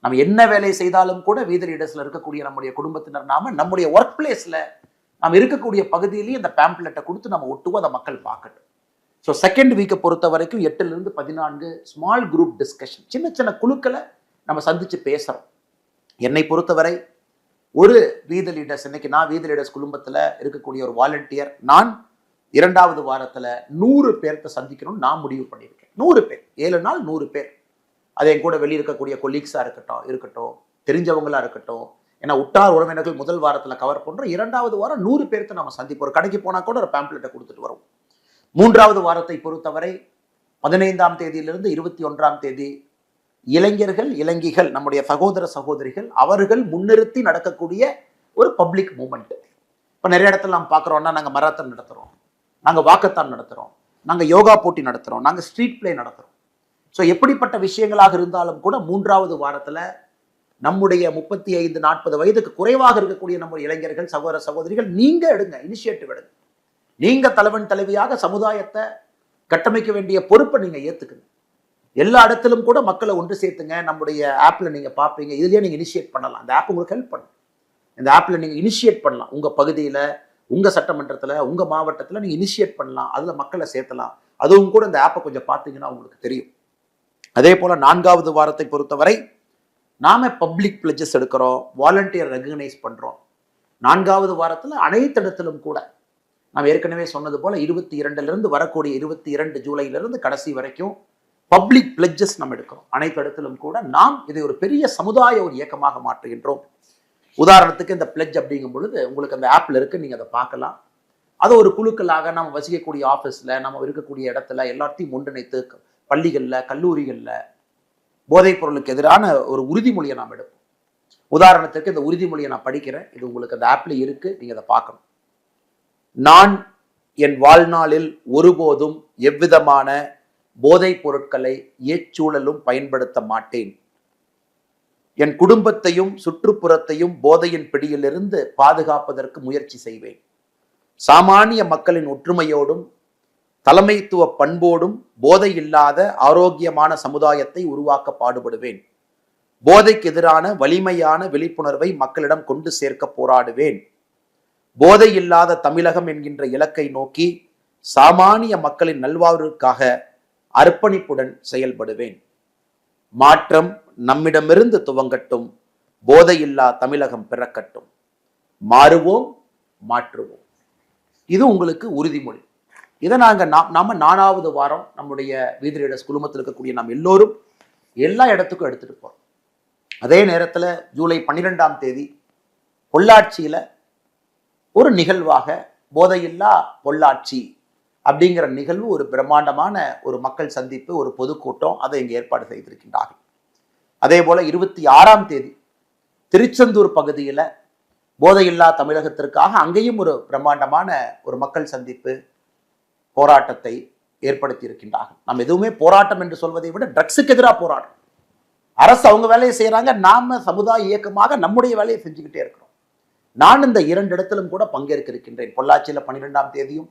நம்ம என்ன வேலை செய்தாலும் கூட வீதி லீடர்ஸ்ல இருக்கக்கூடிய நம்முடைய குடும்பத்தினர் நாம நம்முடைய ஒர்க் பிளேஸ்ல நாம் இருக்கக்கூடிய பகுதியிலேயே இந்த பேம்ப்ளெட்டை கொடுத்து நம்ம ஒட்டுவோம், அதை மக்கள் பார்க்கட்டும். ஸோ செகண்ட் வீக்கை பொறுத்த வரைக்கும் 8லிருந்து 14 ஸ்மால் குரூப் டிஸ்கஷன், சின்ன சின்ன குழுக்களை நம்ம சந்திச்சு பேசுறோம். என்னை பொறுத்தவரை ஒரு வீதி லீடர்ஸ், இன்னைக்கு நான் வீதி லீடர்ஸ் குடும்பத்தில் இருக்கக்கூடிய ஒரு வாலண்டியர், நான் 2வது வாரத்தில் 100 பேர்த்த சந்திக்கணும்னு நான் முடிவு பண்ணியிருக்கேன். 100 பேர், 7 நாள் 100 பேர். அது என் கூட வெளியே இருக்கக்கூடிய கொலீக்ஸாக இருக்கட்டும், தெரிஞ்சவங்களா இருக்கட்டும். ஏன்னா உற்றார் உறவினர்கள் முதல் வாரத்தில் கவர் பண்ணுறோம். 2வது வாரம் 100 பேர்த்த நம்ம சந்திப்போம். ஒரு கடைக்கு போனால் கூட ஒரு பேம்ப்ளெட்டை கொடுத்துட்டு வரும். 3வது வாரத்தை பொறுத்தவரை 15ஆம் தேதியிலிருந்து 21ஆம் தேதி இளைஞர்கள் இளைஞிகள் நம்முடைய சகோதர சகோதரிகள் அவர்கள் முன்னிறுத்தி நடக்கக்கூடிய ஒரு பப்ளிக் மூமெண்ட். இப்போ நிறைய இடத்துல நாம் பார்க்குறோம்னா, நாங்கள் மராத்தான் நடத்துகிறோம், நாங்கள் வாக்கத்தான் நடத்துகிறோம், நாங்கள் யோகா போட்டி நடத்துகிறோம், நாங்கள் ஸ்ட்ரீட் பிளே நடத்துகிறோம். ஸோ எப்படிப்பட்ட விஷயங்களாக இருந்தாலும் கூட 3வது வாரத்தில் நம்முடைய 35-40 வயதுக்கு குறைவாக இருக்கக்கூடிய நம்ம இளைஞர்கள் சகோதர சகோதரிகள் நீங்க எடுங்க, இனிஷியேட்டிவ் எடுங்க. நீங்க தலைவன் தலைவியாக சமுதாயத்தை கட்டமைக்க வேண்டிய பொறுப்பை நீங்க ஏத்துக்குங்க. எல்லா இடத்திலும் கூட மக்களை ஒன்று சேர்த்துங்க. நம்முடைய ஆப்ல நீங்க பார்ப்பீங்க, இதுலயே நீங்க இனிஷியேட் பண்ணலாம். அந்த ஆப் உங்களுக்கு ஹெல்ப் பண்ணும். இந்த ஆப்ல நீங்க இனிஷியேட் பண்ணலாம். உங்க பகுதியில, உங்க சட்டமன்றத்துல, உங்க மாவட்டத்துல நீங்க இனிஷியேட் பண்ணலாம். அதுல மக்களை சேர்த்தலாம். அதுவும் கூட இந்த ஆப்பை கொஞ்சம் பார்த்தீங்கன்னா உங்களுக்கு தெரியும். அதே போல 4வது வாரத்தை பொறுத்தவரை நாம பப்ளிக் பிளட்ஜஸ் எடுக்கிறோம், வாலண்டியர் ரெகக்னைஸ் பண்றோம். 4வது வாரத்தில் அனைத்து இடத்திலும் கூட நாம் ஏற்கனவே சொன்னது போல 22லிருந்து வரக்கூடிய 22 ஜூலையிலிருந்து கடைசி வரைக்கும் பப்ளிக் பிளட்ஜஸ் நம்ம எடுக்கிறோம். அனைத்து இடத்திலும் கூட நாம் இதை ஒரு பெரிய சமுதாய ஒரு இயக்கமாக மாற்றுகின்றோம். உதாரணத்துக்கு இந்த பிளட்ஜ் அப்படிங்கும் பொழுது உங்களுக்கு அந்த ஆப்ல இருக்கு, நீங்க அதை பார்க்கலாம். அதை ஒரு குழுக்களாக நம்ம வசிக்கக்கூடிய ஆஃபீஸ்ல, நம்ம இருக்கக்கூடிய இடத்துல எல்லாத்தையும் ஒன்றிணைத்து பள்ளிகள்ல, கல்லூரிகள்ல போதைப் பொருளுக்கு எதிரான ஒரு உறுதிமொழியை நாம் எடுப்போம். உதாரணத்துக்கு இந்த உறுதிமொழியை நான் படிக்கிறேன், இது உங்களுக்கு அந்த ஆப்ல இருக்கு, நீங்க அதை பார்க்கணும். நான் என் வாழ்நாளில் ஒருபோதும் எவ்விதமான போதைப் பொருட்களை எச்சூழலும் பயன்படுத்த மாட்டேன். என் குடும்பத்தையும் சுற்றுப்புறத்தையும் போதையின் பிடியிலிருந்து பாதுகாப்பதற்கு முயற்சி செய்வேன். சாமானிய மக்களின் ஒற்றுமையோடும் தலைமைத்துவ பண்போடும் போதை இல்லாத ஆரோக்கியமான சமுதாயத்தை உருவாக்க பாடுபடுவேன். போதைக்கு எதிரான வலிமையான விழிப்புணர்வை மக்களிடம் கொண்டு சேர்க்க போராடுவேன். போதை இல்லாத தமிழகம் என்கின்ற இலக்கை நோக்கி சாமானிய மக்களின் நல்வாழ்வுக்காக அர்ப்பணிப்புடன் செயல்படுவேன். மாற்றம் நம்மிடமிருந்து துவங்கட்டும். போதையில்லா தமிழகம் பிறக்கட்டும். மாறுவோம், மாற்றுவோம். இது உங்களுக்கு உறுதிமொழி. இதை நாம 4வது வாரம் நம்முடைய வீதி லீடர்ஸ் குழுமத்தில் இருக்கக்கூடிய நாம் எல்லோரும் எல்லா இடத்துக்கும் எடுத்துட்டு போறோம். அதே நேரத்தில் ஜூலை 12ஆம் தேதி பொள்ளாச்சியில ஒரு நிகழ்வாக போதையில்லா பொள்ளாச்சி அப்படிங்கிற நிகழ்வு, ஒரு பிரம்மாண்டமான ஒரு மக்கள் சந்திப்பு, ஒரு பொதுக்கூட்டம், அதை இங்கே ஏற்பாடு செய்திருக்கின்றார்கள். அதே போல 26ஆம் தேதி திருச்செந்தூர் பகுதியில போதையில்லா தமிழகத்திற்காக அங்கேயும் ஒரு பிரம்மாண்டமான ஒரு மக்கள் சந்திப்பு போராட்டத்தை ஏற்படுத்தி இருக்கின்றார்கள். நம்ம எதுவுமே போராட்டம் என்று சொல்வதை விட ட்ரக்ஸுக்கு எதிராக போராட்டம். அரசு அவங்க வேலையை செய்யறாங்க, நாம சமுதாய இயக்கமாக நம்முடைய வேலையை செஞ்சுக்கிட்டே இருக்கிறோம். நான் இந்த 2 இடத்திலும் கூட பங்கேற்க இருக்கின்றேன். பொள்ளாச்சியில 12ஆம் தேதியும்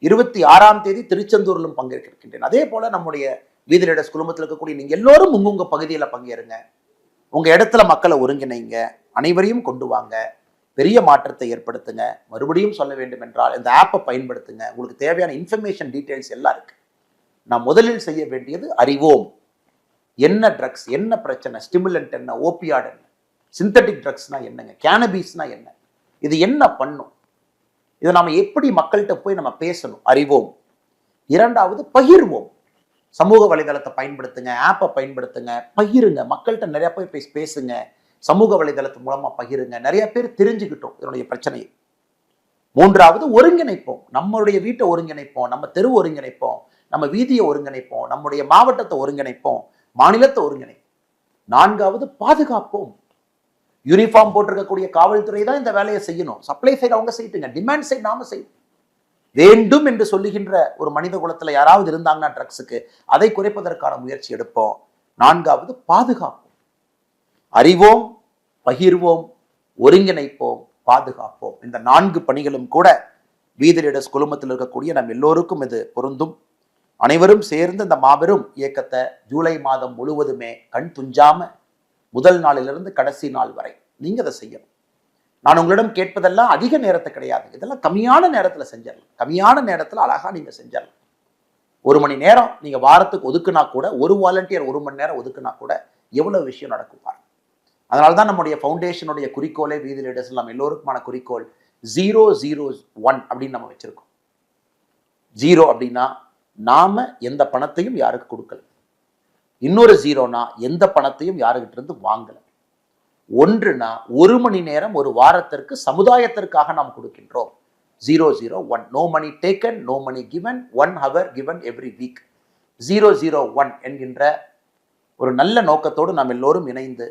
26ஆம் தேதி திருச்செந்தூரிலும் பங்கேற்க இருக்கின்றேன். அதே போல நம்முடைய வீதி லீடர்ஸ் குழுமத்தில் இருக்கக்கூடிய நீங்க எல்லோரும் உங்க பகுதியில பங்கேறுங்க. உங்க இடத்துல மக்களை ஒருங்கிணைங்க, அனைவரையும் கொண்டு வாங்க, பெரிய மாற்றத்தை ஏற்படுத்துங்க. மறுபடியும் சொல்ல வேண்டும் என்றால் இந்த ஆப்பை பயன்படுத்துங்க. உங்களுக்கு தேவையான இன்ஃபர்மேஷன் டீடைல்ஸ் எல்லாம் இருக்கு. நான் முதலில் செய்ய வேண்டியது அறிவோம். என்ன ட்ரக்ஸ், என்ன பிரச்சனை, ஸ்டிமுலண்ட் என்ன, ஓபியாட் என்ன, சிந்தட்டிக் ட்ரக்ஸ்னா என்னங்க, கேனபீஸ்னா என்ன, இது என்ன பண்ணும், இதை நாம எப்படி மக்கள்கிட்ட போய் நம்ம பேசணும், அறிவோம். 2வது பகிர்வோம். சமூக வலைதளத்தை பயன்படுத்துங்க, ஆப்பை பயன்படுத்துங்க, பகிருங்க, மக்கள்கிட்ட நிறைய போய் பேசுங்க. சமூக வலைதளத்து மூலமா பகிருங்க. நிறைய பேர் தெரிஞ்சுக்கிட்டோம் இதனுடைய பிரச்சனையை. 3வது ஒருங்கிணைப்போம். நம்மளுடைய வீட்டை ஒருங்கிணைப்போம், நம்ம தெரு ஒருங்கிணைப்போம், நம்ம வீதியை ஒருங்கிணைப்போம், நம்முடைய மாவட்டத்தை ஒருங்கிணைப்போம், மாநிலத்தை ஒருங்கிணைப்போம். 4வது பாதுகாப்போம். யூனிஃபார்ம் போட்டிருக்கக்கூடிய காவல்துறை தான் இந்த வேலையை செய்யணும். சப்ளை சைடு அவங்க செய்யட்டுங்க, டிமாண்ட் சைடு நாம செய்யணும். வேண்டும் என்று சொல்லுகின்ற ஒரு மனித குலத்துல யாராவது இருந்தாங்கன்னா ட்ரக்ஸுக்கு, அதை குறைப்பதற்கான முயற்சி எடுப்போம். 4வது பாதுகாப்போம். அறிவோம், பகிர்வோம், ஒருங்கிணைப்போம், பாதுகாப்போம். இந்த 4 பணிகளும் கூட வீதி லீடர்ஸ் குழுமத்தில் இருக்கக்கூடிய நம் எல்லோருக்கும் இது பொருந்தும். அனைவரும் சேர்ந்து இந்த மாபெரும் இயக்கத்தை ஜூலை மாதம் முழுவதுமே கண் துஞ்சாம முதல் நாளிலிருந்து கடைசி நாள் வரை நீங்க அதை செய்யணும். நான் உங்களிடம் கேட்பதெல்லாம் அதிக நேரத்தை கிடையாது, இதெல்லாம் கம்மியான நேரத்துல செஞ்சிடலாம். கம்மியான நேரத்துல அழகா நீங்க செஞ்சிடலாம். 1 மணி நேரம் நீங்க வாரத்துக்கு ஒதுக்குனா கூட, ஒரு வாலண்டியர் 1 மணி நேரம் ஒதுக்குனா கூட எவ்வளவு விஷயம் நடக்கும் பாருங்க. அதனால்தான் நம்முடைய ஃபவுண்டேஷனுடைய குறிக்கோளே வீதி லீடர்ஸ் நம்ம எல்லோருக்குமான குறிக்கோள் 001 அப்படின்னு நம்ம வச்சிருக்கோம். 0 அப்படின்னா நாம எந்த பணத்தையும் யாருக்கு கொடுக்கல. இன்னொரு 0னா எந்த பணத்தையும் யாருக்கிட்ட இருந்து வாங்கல. 1னா 1 மணி நேரம் ஒரு வாரத்திற்கு சமுதாயத்திற்காக நாம் கொடுக்கின்றோம். 001. No money taken, no money given, 1 hour given every week. 001 என்கின்ற ஒரு நல்ல நோக்கத்தோடு நாம் எல்லோரும் இணைந்து,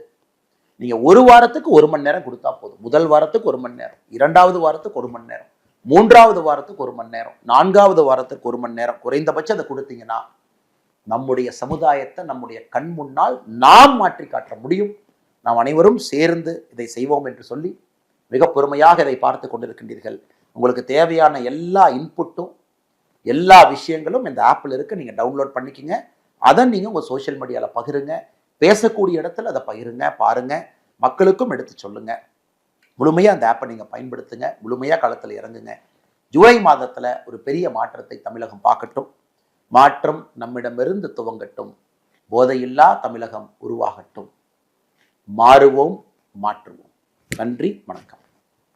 நீங்க ஒரு வாரத்துக்கு 1 மணி நேரம் கொடுத்தா போதும். முதல் வாரத்துக்கு 1 மணி நேரம், 2வது வாரத்துக்கு 1 மணி நேரம், 3வது வாரத்துக்கு 1 மணி நேரம், 4வது வாரத்துக்கு 1 மணி நேரம், குறைந்தபட்சம் அதை கொடுத்தீங்கன்னா நம்முடைய சமுதாயத்தை நம்முடைய கண் முன்னால் நாம் மாற்றி காட்ட முடியும். நாம் அனைவரும் சேர்ந்து இதை செய்வோம் என்று சொல்லி மிக பொறுமையாக இதை பார்த்து கொண்டிருக்கின்றீர்கள். உங்களுக்கு தேவையான எல்லா இன்புட்டும் எல்லா விஷயங்களும் இந்த ஆப்பில் இருக்கு. நீங்க டவுன்லோட் பண்ணிக்கிங்க. அதை நீங்க உங்க சோஷியல் மீடியால பகிருங்க. பேசக்கூடிய இடத்துல அதை பகிருங்க, பாருங்க, மக்களுக்கும் எடுத்து சொல்லுங்க. முழுமையா அந்த ஆப்பை நீங்க பயன்படுத்துங்க. முழுமையா களத்தில் இறங்குங்க. ஜூலை மாதத்துல ஒரு பெரிய மாற்றத்தை தமிழகம் பார்க்கட்டும். மாற்றம் நம்மிடமிருந்து துவங்கட்டும். போதையில்லா தமிழகம் உருவாகட்டும். மாறுவோம், மாற்றுவோம். நன்றி, வணக்கம்.